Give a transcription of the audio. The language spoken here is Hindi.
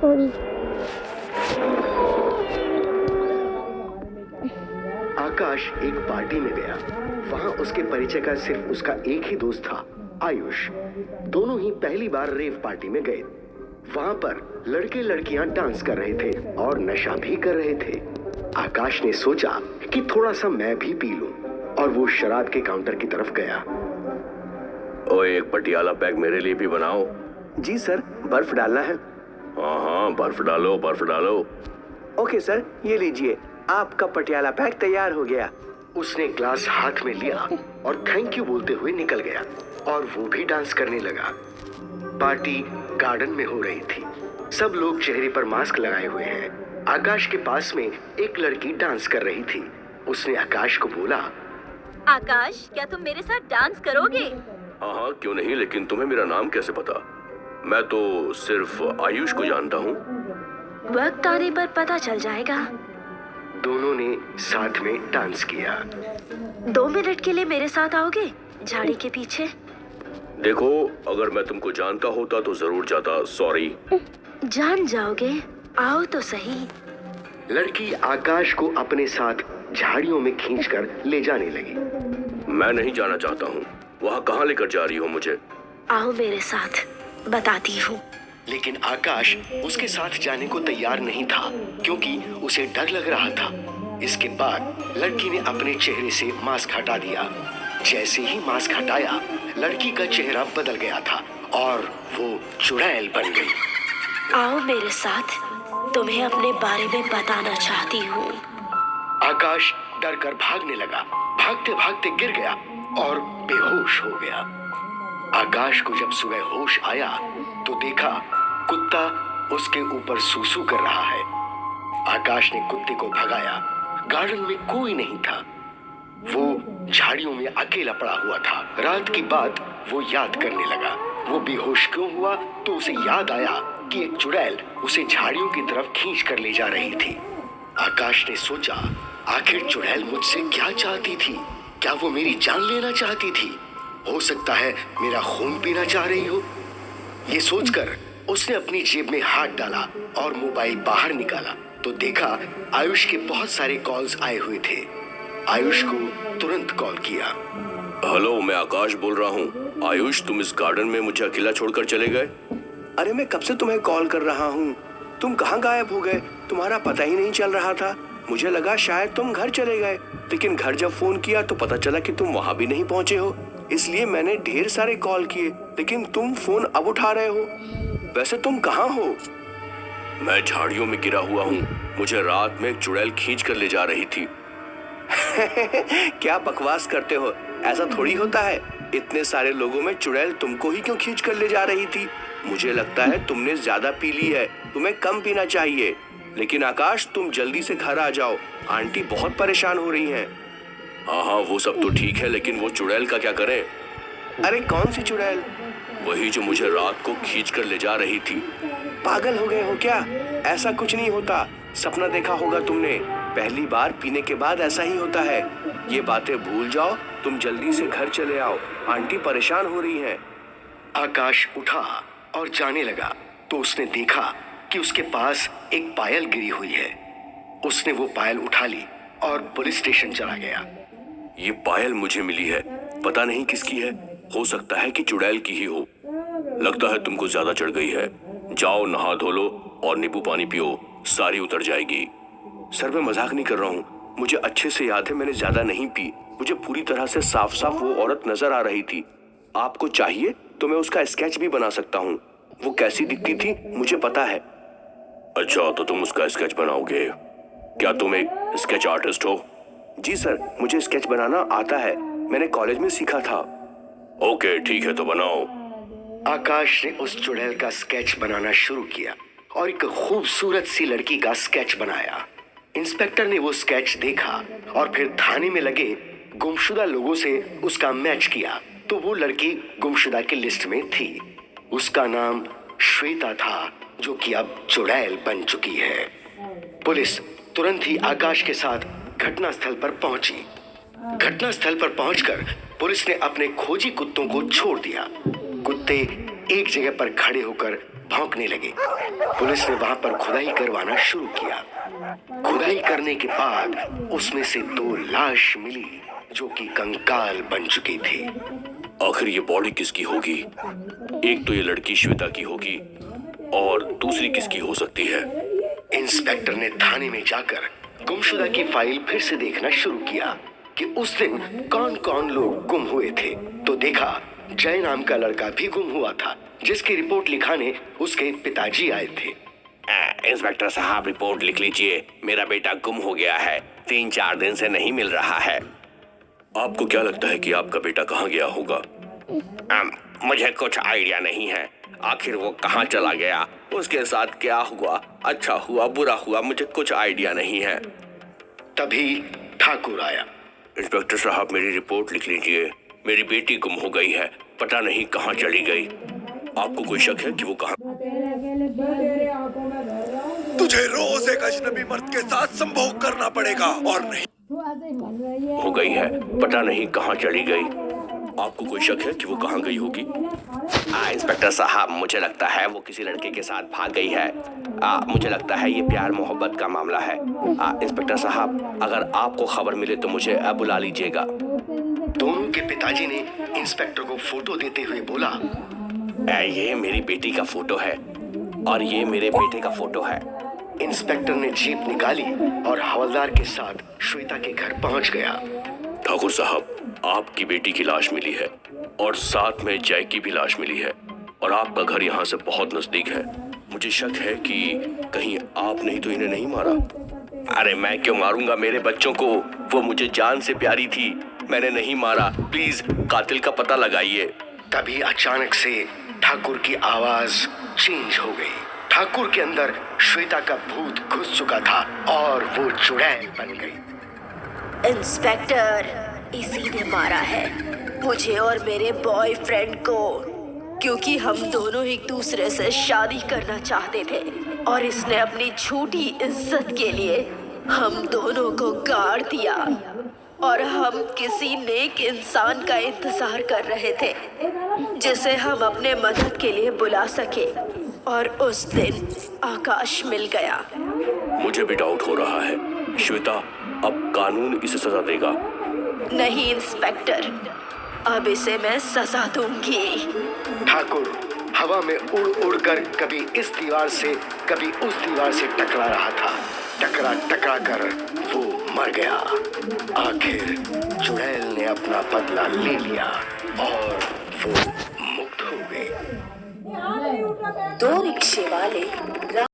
पूरी। आकाश एक पार्टी में गया। वहां उसके परिचय का सिर्फ उसका एक ही दोस्त था, आयुष। दोनों ही पहली बार रेव पार्टी में गए। वहां पर लड़के लड़कियां डांस कर रहे थे और नशा भी कर रहे थे। आकाश ने सोचा कि थोड़ा सा मैं भी पी लूं और वो शराब के काउंटर की तरफ गया। ओए, एक पटियाला पैक मेरे लिए भी बनाओ। जी सर, बर्फ डालना है। हाँ हाँ, बर्फ डालो बर्फ डालो। ओके सर, ये लीजिए, आपका पटियाला पैक तैयार हो गया। उसने ग्लास हाथ में लिया और थैंक यू बोलते हुए निकल गया और वो भी डांस करने लगा। पार्टी गार्डन में हो रही थी। सब लोग चेहरे पर मास्क लगाए हुए हैं। आकाश के पास में एक लड़की डांस कर रही थी। उसने आकाश को बोला, आकाश, क्या तुम मेरे साथ डांस करोगे? हाँ हाँ, क्यों नहीं, लेकिन तुम्हें मेरा नाम कैसे पता? मैं तो सिर्फ आयुष को जानता हूँ। वक्त आने पर पता चल जाएगा। दोनों ने साथ में डांस किया। 2 मिनट के लिए मेरे साथ आओगे झाड़ी के पीछे? देखो, अगर मैं तुमको जानता होता तो जरूर जाता। सॉरी। जान जाओगे, आओ तो सही। लड़की आकाश को अपने साथ झाड़ियों में खींचकर ले जाने लगी। मैं नहीं जाना चाहता हूँ। वहाँ कहाँ लेकर जा रही हो मुझे? आओ मेरे साथ, बताती हूँ। लेकिन आकाश उसके साथ जाने को तैयार नहीं था क्योंकि उसे डर लग रहा था। इसके बाद लड़की ने अपने चेहरे से मास्क हटा दिया। जैसे ही मास्क हटाया, लड़की का चेहरा बदल गया था और वो चुड़ैल बन गई। आओ मेरे साथ, तुम्हें अपने बारे में बताना चाहती हूँ। आकाश डर कर भागने लगा। भागते भागते गिर गया और बेहोश हो गया। आकाश को जब सुबह होश आया तो देखा कुत्ता उसके ऊपर सूसू कर रहा है। आकाश ने कुत्ते को भगाया। गार्डन में कोई नहीं था। वो झाड़ियों में अकेला पड़ा हुआ था। रात की बात वो याद करने लगा। वो बेहोश क्यों हुआ तो उसे याद आया कि एक चुड़ैल उसे झाड़ियों की तरफ खींच कर ले जा रही थी। आकाश ने सोचा, आखिर चुड़ैल मुझसे क्या चाहती थी? क्या वो मेरी जान लेना चाहती थी? हो सकता है मेरा खून पीना चाह रही हो। ये सोचकर उसने अपनी जेब में हाथ डाला और मोबाइल बाहर निकाला तो देखा आयुष के बहुत सारे कॉल्स आए हुए थे। आयुष को तुरंत कॉल किया। हेलो, मैं आकाश बोल रहा हूँ। आयुष, तुम इस गार्डन में मुझे अकेला छोड़कर चले गए? अरे, मैं कब से तुम्हें कॉल कर रहा हूँ। तुम कहाँ गायब हो गए? तुम्हारा पता ही नहीं चल रहा था। मुझे लगा शायद तुम घर चले गए, लेकिन घर जब फोन किया तो पता चला कि तुम वहाँ भी नहीं पहुँचे हो। इसलिए मैंने ढेर सारे कॉल किए, लेकिन तुम फोन अब उठा रहे हो। वैसे तुम कहाँ हो? मैं झाड़ियों में गिरा हुआ हूँ। मुझे रात में एक चुड़ैल खींच कर ले जा रही थी। क्या बकवास करते हो? ऐसा थोड़ी होता है। इतने सारे लोगों में चुड़ैल तुमको ही क्यों खींच कर ले जा रही थी? मुझे लगता है तुमने ज्यादा पी ली है। तुम्हें कम पीना चाहिए। लेकिन आकाश, तुम जल्दी से घर आ जाओ। आंटी बहुत परेशान हो रही हैं। हाँ हाँ, वो सब तो ठीक है, लेकिन वो चुड़ैल का क्या करें? अरे, कौन सी चुड़ैल? वही जो मुझे रात को खींच कर ले जा रही थी। पागल हो गए हो क्या? ऐसा कुछ नहीं होता। सपना देखा होगा तुमने। पहली बार पीने के बाद ऐसा ही होता है। ये बातें भूल जाओ। तुम जल्दी से घर चले आओ। आंटी परेशान हो रही हैं। आकाश उठा और जाने लगा तो उसने देखा कि उसके पास एक पायल गिरी हुई है। उसने वो पायल उठा ली और पुलिस स्टेशन चला गया। ये पायल मुझे मिली है, पता नहीं किसकी है। हो सकता है कि चुड़ैल की ही हो। लगता है तुमको ज्यादा चढ़ गई है। जाओ, नहा धो लो और नींबू पानी पियो, सारी उतर जाएगी। सर, मैं मजाक नहीं कर रहा हूँ। मुझे अच्छे से याद है, मैंने ज्यादा नहीं पी। मुझे पूरी तरह से साफ साफ वो औरत नजर आ रही थी। आपको चाहिए तो मैं उसका स्केच भी बना सकता हूँ। वो कैसी दिखती थी मुझे पता है। अच्छा, तो तुम उसका स्केच बनाओगे? क्या तुम एक स्केच आर्टिस्ट हो? जी सर, मुझे स्केच बनाना आता है। मैंने कॉलेज में सीखा था। ओके, ठीक है, तो बनाओ। आकाश ने उस चुड़ैल का स्केच बनाना शुरू किया और एक खूबसूरत सी लड़की का स्केच बनाया। इंस्पेक्टर ने वो स्केच देखा और फिर थाने में लगे गुमशुदा लोगों से उसका मैच किया तो वो लड़की गुमशुदा की लिस्ट में थी। उसका नाम श्वेता था, जो कि अब चुड़ैल बन चुकी है। पुलिस तुरंत ही आकाश के साथ घटनास्थल पर पहुंची। घटनास्थल पर पहुंचकर पुलिस ने अपने खोजी कुत्तों को छोड़ दिया। कुत्ते एक जगह पर खड़े होकर भौंकने लगे। पुलिस ने वहां पर खुदाई करवाना शुरू किया। खुदाई करने के बाद उसमें से 2 लाश मिली जो कि कंकाल बन चुकी थी। आखिर ये बॉडी किसकी होगी? एक तो ये लड़की श्वेता की होगी और दूसरी किसकी हो सकती है? इंस्पेक्टर ने थाने में जाकर गुमशुदा की फाइल फिर से देखना शुरू किया कि उस दिन कौन कौन लोग गुम हुए थे। तो देखा जय नाम का लड़का भी गुम हुआ था, जिसकी रिपोर्ट लिखाने उसके पिताजी आए थे। इंस्पेक्टर साहब, रिपोर्ट लिख लीजिए। मेरा बेटा गुम हो गया है, 3-4 दिन से नहीं मिल रहा है। आपको क्या लगता है कि आपका बेटा कहाँ गया होगा? मुझे कुछ आइडिया नहीं है। आखिर वो कहाँ चला गया, उसके साथ क्या हुआ, अच्छा हुआ बुरा हुआ, मुझे कुछ आइडिया नहीं है। तभी ठाकुर आया। इंस्पेक्टर साहब, मेरी रिपोर्ट लिख लीजिए। मेरी बेटी गुम हो गई है, पता नहीं कहाँ चली गई। आपको कोई शक है कि वो कहाँ? तुझे रोज एक अजनबी मर्द के साथ संभोग करना पड़ेगा और नहीं हो गई है, पता नहीं कहाँ चली गई। आपको कोई शक है कि वो कहाँ गई होगी? इंस्पेक्टर साहब, मुझे लगता है वो किसी लड़के के साथ भाग गई है। मुझे लगता है ये प्यार मोहब्बत का मामला है। इंस्पेक्टर साहब, अगर आपको खबर मिले तो मुझे बुला लीजिएगा। दोनों के पिताजी ने इंस्पेक्टर को फोटो देते हुए बोला, ये मेरी बेटी का फोटो है और ये मेरे बेटे का फोटो है। इंस्पेक्टर ने जीप निकाली और हवलदार के साथ श्वेता के घर पहुंच गया। ठाकुर साहब, आपकी बेटी की लाश मिली है और साथ में जय की भी लाश मिली है और आपका घर यहाँ से बहुत नजदीक है। मुझे शक है कि कहीं आपने ही तो इन्हें नहीं मारा। अरे मैं क्यों मारूंगा मेरे बच्चों को? वो मुझे जान से प्यारी थी, मैंने नहीं मारा। प्लीज कातिल का पता लगाइए। तभी अचानक से ठाकुर की आवाज चेंज हो गई। ठाकुर के अंदर श्वेता का भूत घुस चुका था और वो चुड़ैल बन गई। इंस्पेक्टर, इसी ने मारा है मुझे और मेरे बॉयफ्रेंड को, क्योंकि हम दोनों एक दूसरे से शादी करना चाहते थे और इसने अपनी झूठी इज्जत के लिए हम दोनों को गाड़ दिया और हम किसी नेक इंसान का इंतजार कर रहे थे जिसे हम अपने मदद के लिए बुला सके। और उस दिन आकाश मिल गया। मुझे भी डाउट हो रहा है। श्वेता, अब कानून इसे सजा देगा। नहीं इंस्पेक्टर, अब इसे मैं सजा दूंगी। ठाकुर हवा में उड़ उड़ कर कभी इस दीवार से कभी उस दीवार से टकरा रहा था। टकरा कर वो मर गया। आखिर चुड़ैल ने अपना बदला ले लिया और वो मुक्त हो गई। 2 रिक्शे वाले